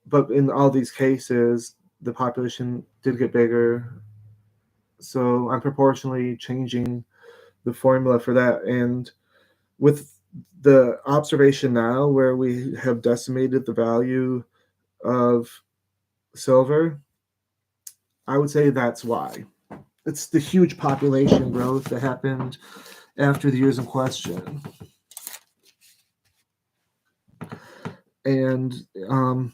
S1: but in all these cases, the population did get bigger. So I'm proportionally changing the formula for that. And with the observation now, where we have decimated the value of silver, I would say that's why. It's the huge population growth that happened after the years in question. And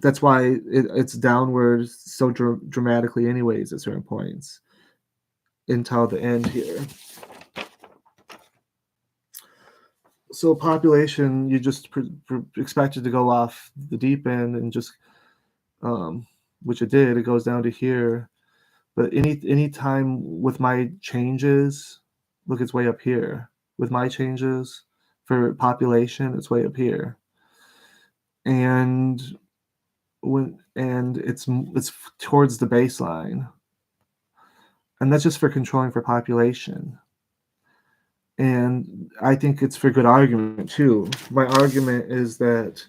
S1: that's why it's downward so dramatically anyways at certain points until the end here. So population, you just expected to go off the deep end and just which it did, it goes down to here. But any time with my changes, look, it's way up here. With my changes for population, it's way up here. And it's towards the baseline. And that's just for controlling for population. And I think it's for good argument too. My argument is that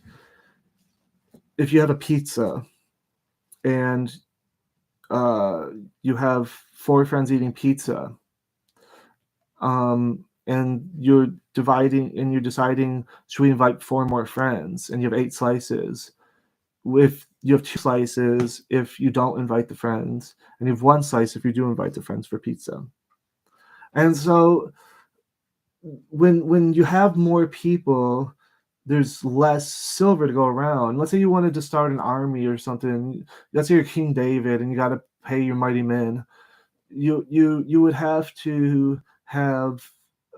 S1: if you have a pizza and you have 4 friends eating pizza, and you're deciding, should we invite 4 more friends, and you have 8 slices. If you have 2 slices if you don't invite the friends, and you have 1 slice if you do invite the friends for pizza. And so when you have more people, there's less silver to go around. Let's say you wanted to start an army or something. Let's say you're King David and you got to pay your mighty men. You would have to have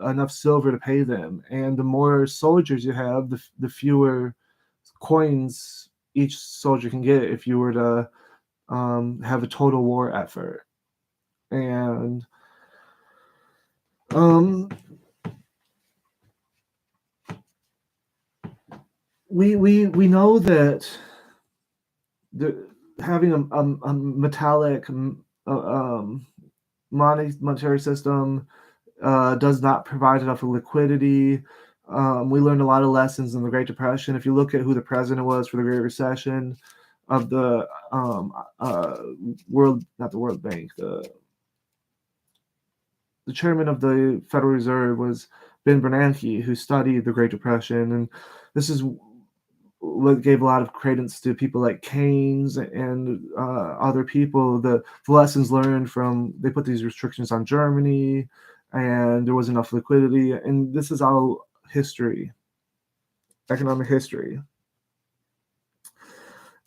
S1: enough silver to pay them, and the more soldiers you have, the fewer coins each soldier can get if you were to have a total war effort. And we know that having a metallic monetary system does not provide enough liquidity. We learned a lot of lessons in the Great Depression. If you look at who the president was for the Great Recession of the not the World Bank, the chairman of the Federal Reserve was Ben Bernanke, who studied the Great Depression. And this is what gave a lot of credence to people like Keynes and other people. The lessons learned from, they put these restrictions on Germany, and there was enough liquidity. And this is all history, economic history.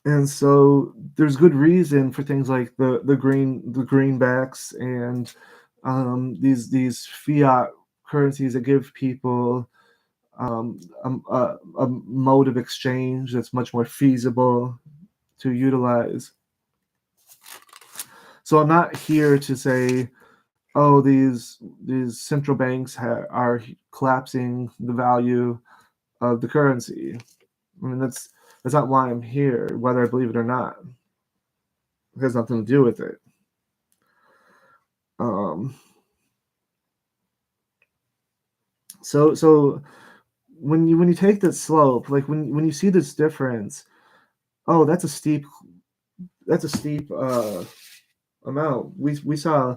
S1: And so there's good reason for things like the greenbacks and these fiat currencies that give people a mode of exchange that's much more feasible utilize. So I'm not here to say, oh, these central banks are collapsing the value of the currency. I mean, that's not why I'm here, whether I believe it or not. It has nothing to do with it. So when you take that slope, like when you see this difference, oh, that's a steep amount. We saw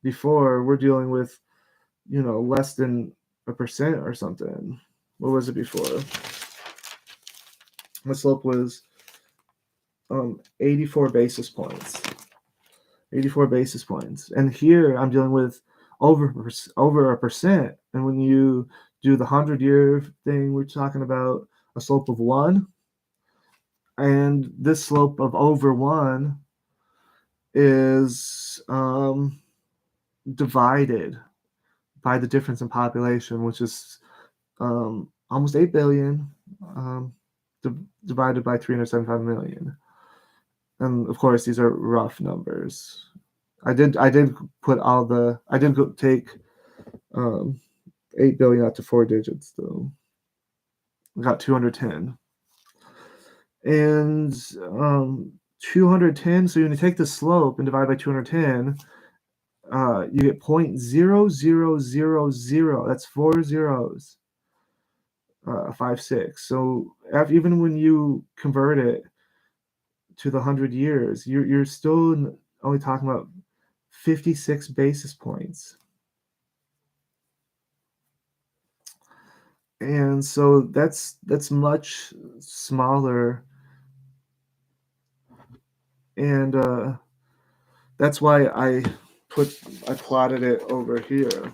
S1: before, we're dealing with, less than a percent or something. What was it before? The slope was 84 basis points. 84 basis points. And here I'm dealing with over a percent. And when you do the 100-year thing, we're talking about a slope of 1. And this slope of over 1 is divided by the difference in population, which is almost 8 billion divided by 375 million. And of course, these are rough numbers. I did put I did take 8 billion out to 4 digits though. I got 210. And 210, so when you take the slope and divide by 210, you get 0.0000. That's 4 zeros. 56. So even when you convert it to the 100 years, you're still only talking about 56 basis points. And so that's much smaller, and that's why I plotted it over here.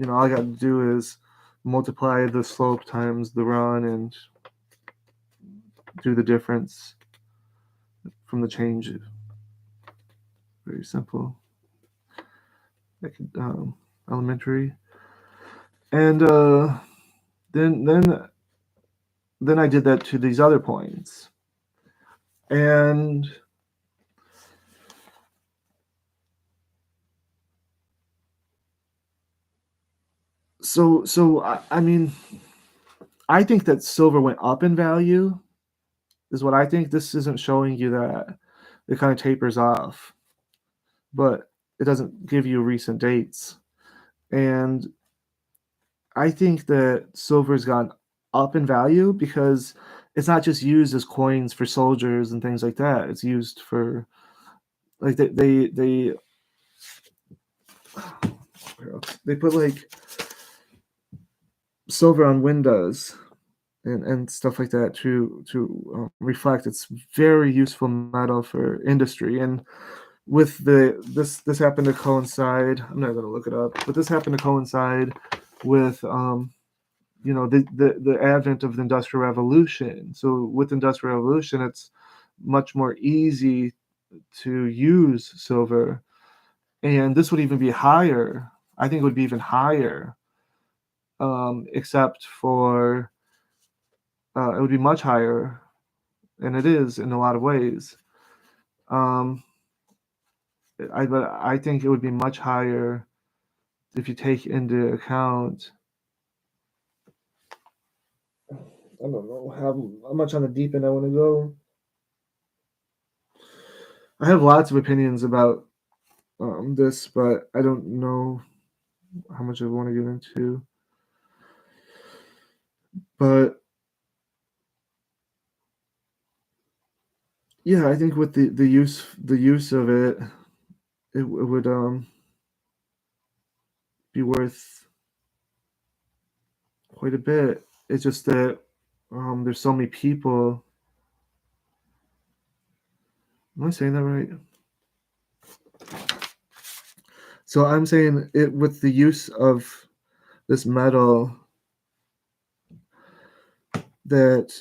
S1: All I got to do is multiply the slope times the run and do the difference from the change. Very simple. Elementary. And then I did that to these other points. And so I mean, I think that silver went up in value, is what I think. This isn't showing you that it kind of tapers off, but it doesn't give you recent dates. And I think that silver's gone up in value because it's not just used as coins for soldiers and things like that. It's used for, like, they put like silver on windows and stuff like that to reflect. It's very useful metal for industry. And with this happened to coincide. I'm not going to look it up, but this happened to coincide with the advent of the Industrial Revolution. So with the Industrial Revolution, it's much more easy to use silver, and this would even be higher. I think it would be even higher, except for it would be much higher, and it is in a lot of ways. But I think it would be much higher if you take into account. I don't know how much on the deep end I want to go. I have lots of opinions about this, but I don't know how much I want to get into. But yeah, I think with the use of it, it would be worth quite a bit. It's just that there's so many people. Am I saying that right? So I'm saying it with the use of this metal, that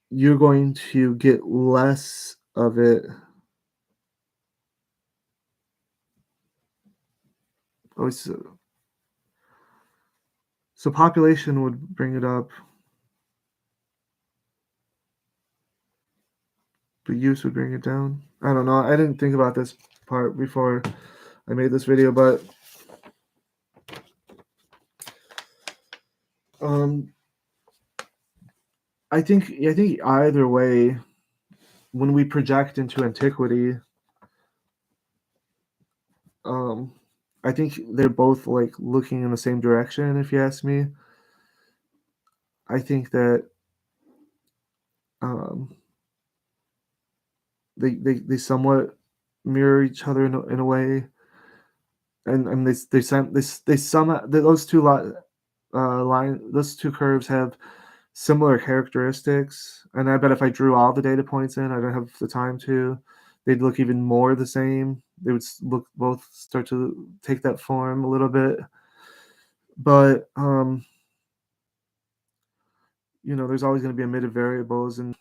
S1: you're going to get less of it. Oh, so population would bring it up. but use would bring it down. I don't know. I didn't think about this part before I made this video, but um, I think either way, when we project into antiquity, um, I think they're both like looking in the same direction. If you ask me, I think that um, they somewhat mirror each other in a way, and they somehow those two those two curves have similar characteristics. And I bet if I drew all the data points in, I don't have the time to. They'd look even more the same. They would look both start to take that form a little bit, but there's always going to be omitted variables, and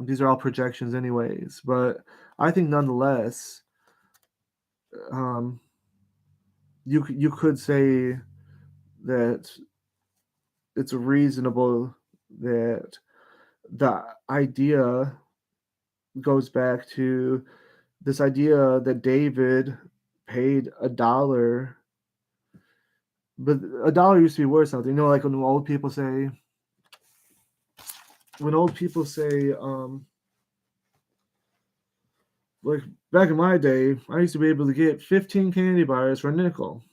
S1: these are all projections, anyways. But I think nonetheless, um, you could say that it's reasonable that the idea goes back to this idea that David paid $1, but $1 used to be worth something. Like when old people say, like back in my day, I used to be able to get 15 candy bars for a nickel.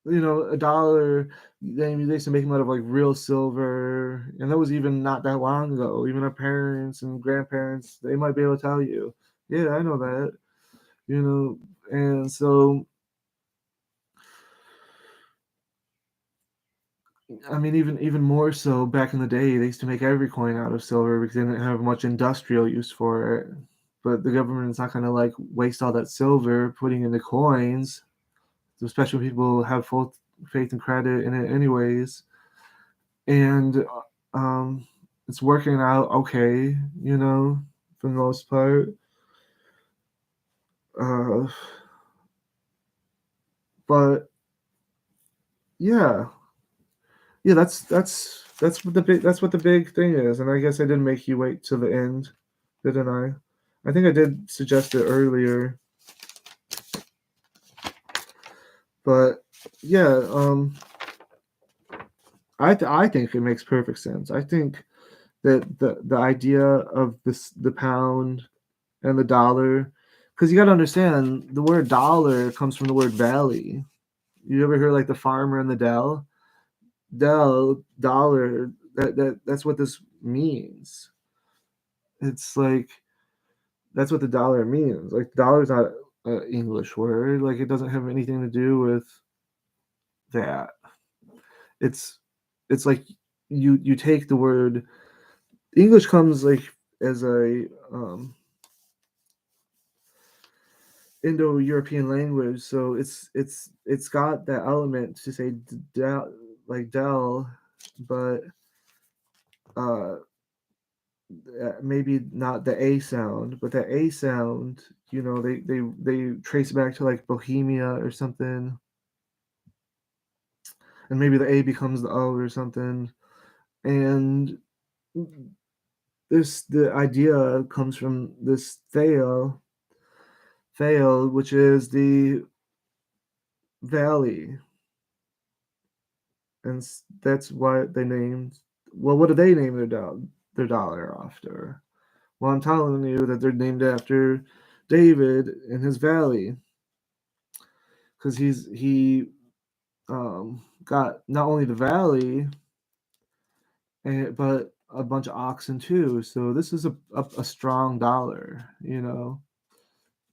S1: $1. They used to make them out of like real silver, and that was even not that long ago. Even our parents and grandparents, they might be able to tell you, yeah, I know that. And so I mean, even more so back in the day, they used to make every coin out of silver because they didn't have much industrial use for it. But the government is not going to like waste all that silver putting into coins, especially when people have full faith and credit in it, anyways. And it's working out okay, for the most part. Uh, but yeah, yeah, that's what the big thing is. And I guess I didn't make you wait till the end, didn't I? I think I did suggest it earlier, but yeah, I think it makes perfect sense. I think that the idea of the pound and the dollar, because you got to understand the word dollar comes from the word valley. You ever hear like the farmer in the dell? Dollar. That's what this means. It's like that's what the dollar means. Like dollar's not an English word. Like it doesn't have anything to do with that. It's it's like you take the word English comes like as a Indo-European language, so it's got that element to say like del, but uh maybe not the a sound, but that a sound, they trace it back to like Bohemia or something, and maybe the a becomes the o or something, and the idea comes from this Thale, which is the valley, and that's why they named. Well, what do they name their dollar after? Well, I'm telling you that they're named after David and his valley, because he got not only the valley, but a bunch of oxen too. So this is a strong dollar,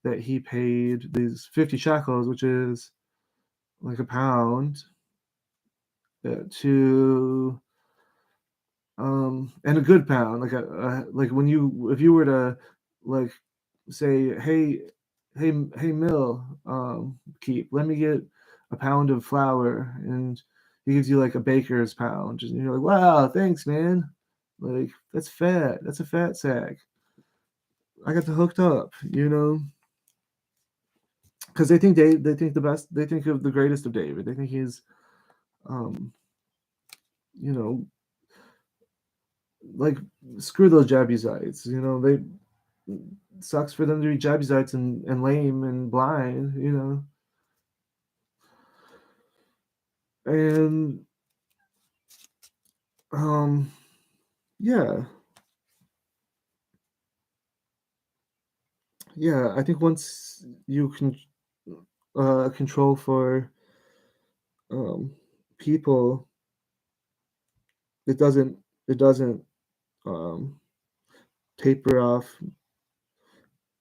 S1: that he paid these 50 shekels, which is like a pound, to and a good pound, like when if you were to like say, hey Mill, keep, let me get a pound of flour, and he gives you like a baker's pound, and you're like, wow, thanks, man. Like that's a fat sack. I got the hooked up, because they think the best, they think of the greatest of David. They think he's um you know like screw those Jebusites. They sucks for them to be Jebusites and lame and blind. And um, yeah, yeah. I think once you can control for um people, it doesn't um taper off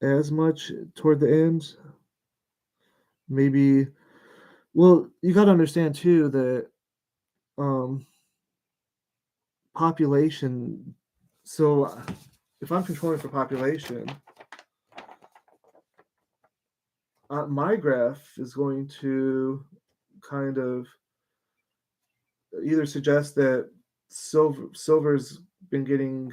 S1: as much toward the end. Maybe. Well, you got to understand too that um population. So if I'm controlling for population, my graph is going to kind of either suggest that silver's been getting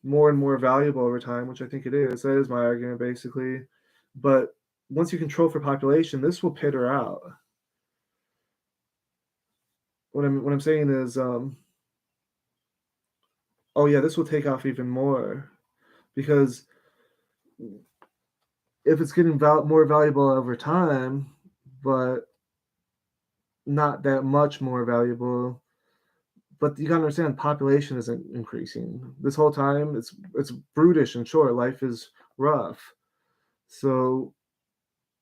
S1: more and more valuable over time, which I think it is. That is my argument basically. But once you control for population, this will peter out. What I'm saying is, oh yeah, this will take off even more because if it's getting more valuable over time, but not that much more valuable. But you gotta understand, population isn't increasing this whole time. It's brutish and short. Life is rough. So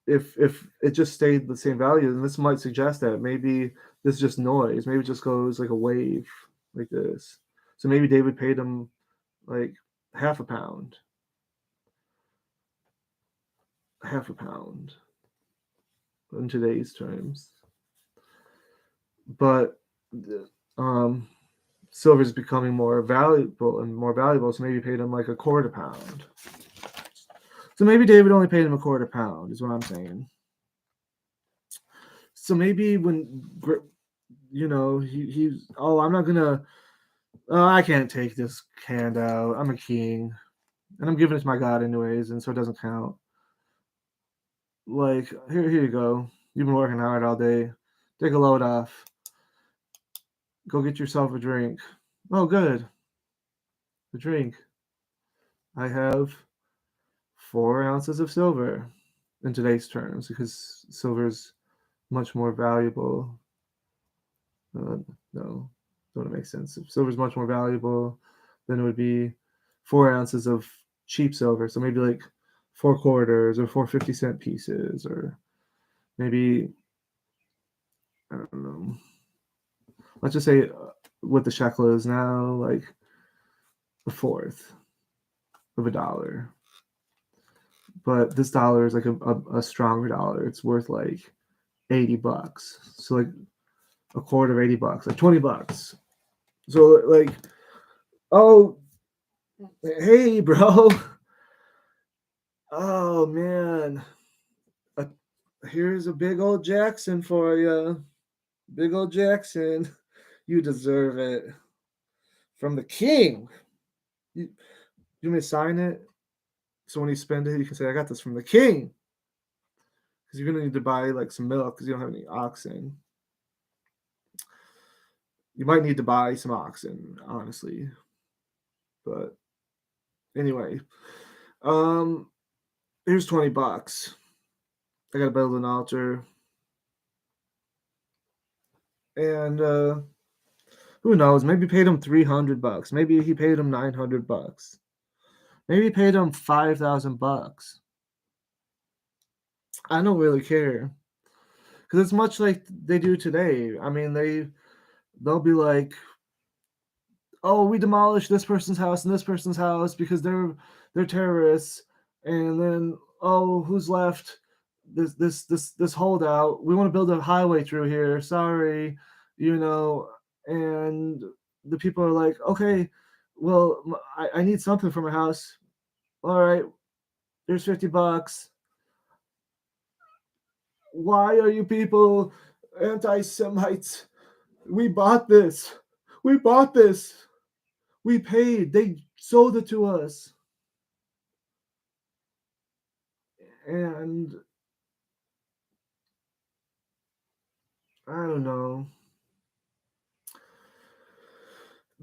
S1: if it just stayed the same value, then this might suggest that maybe this is just noise. Maybe it just goes like a wave like this. So maybe David paid him like half a pound, half a pound in today's terms. But um, silver's becoming more valuable and more valuable, so maybe paid him like a quarter pound. So maybe David only paid him a quarter pound, is what I'm saying. So maybe when he's I'm not gonna I can't take this handout. I'm a king, and I'm giving it to my god anyways, and so it doesn't count. Like here you go. You've been working hard all day. Take a load off. Go get yourself a drink. Oh, good. A drink. I have 4 ounces of silver in today's terms because silver's much more valuable. No, don't make sense. If silver's much more valuable, then it would be 4 ounces of cheap silver. So maybe like 4 quarters or 4 50-cent pieces, or maybe I don't know. Let's just say what the shekel is now, like a fourth of a dollar. But this dollar is like a stronger dollar. It's worth like $80. So like a quarter of $80, like $20. So like, oh, hey, bro. Oh man, uh, here's a big old Jackson for you. Big old Jackson. You deserve it. From the king. You may sign it so when you spend it, you can say, I got this from the king. Because you're going to need to buy like some milk because you don't have any oxen. You might need to buy some oxen, honestly. But anyway, um, here's $20. I got to build an altar. And who knows? Maybe paid him $300. Maybe he paid him $900. Maybe he paid him $5,000. I don't really care because it's much like they do today. I mean, they'll be like, "Oh, we demolished this person's house and this person's house because they're terrorists," and then, "Oh, who's left? This holdout. We want to build a highway through here. Sorry, you know." And the people are like, "Okay, well, I need something for my house. All right, there's $50. Why are you people anti-Semites? We bought this. We bought this. We paid. They sold it to us." And I don't know.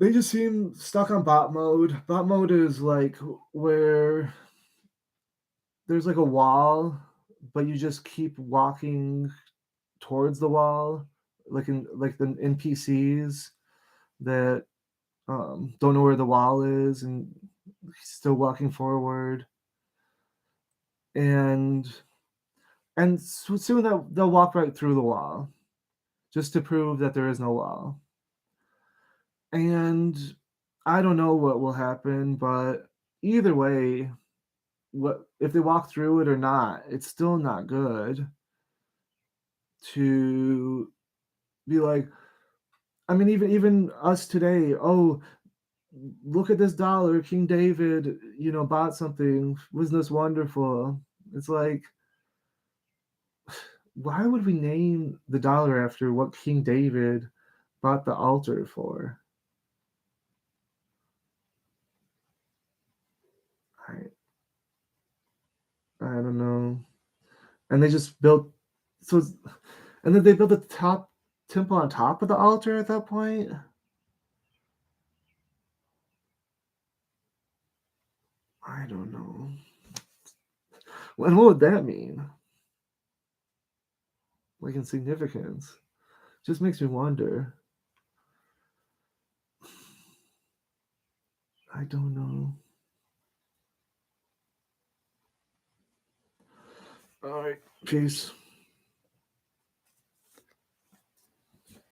S1: they just seem stuck on bot mode. Bot mode is like where there's like a wall, but you just keep walking towards the wall, like in like the NPCs that don't know where the wall is and still walking forward, and soon they'll walk right through the wall just to prove that there is no wall. And I don't know what will happen, but either way, what if they walk through it or not, it's still not good to be like, I mean, even us today, oh, look at this dollar, King David, bought something. Wasn't this wonderful? It's like, why would we name the dollar after what King David bought the altar for? I I don't know. And they just built so it's, and then they built a top temple on top of the altar at that point. I don't know. And what would that mean? Like in significance? Just makes me wonder. I don't know. All right. Peace.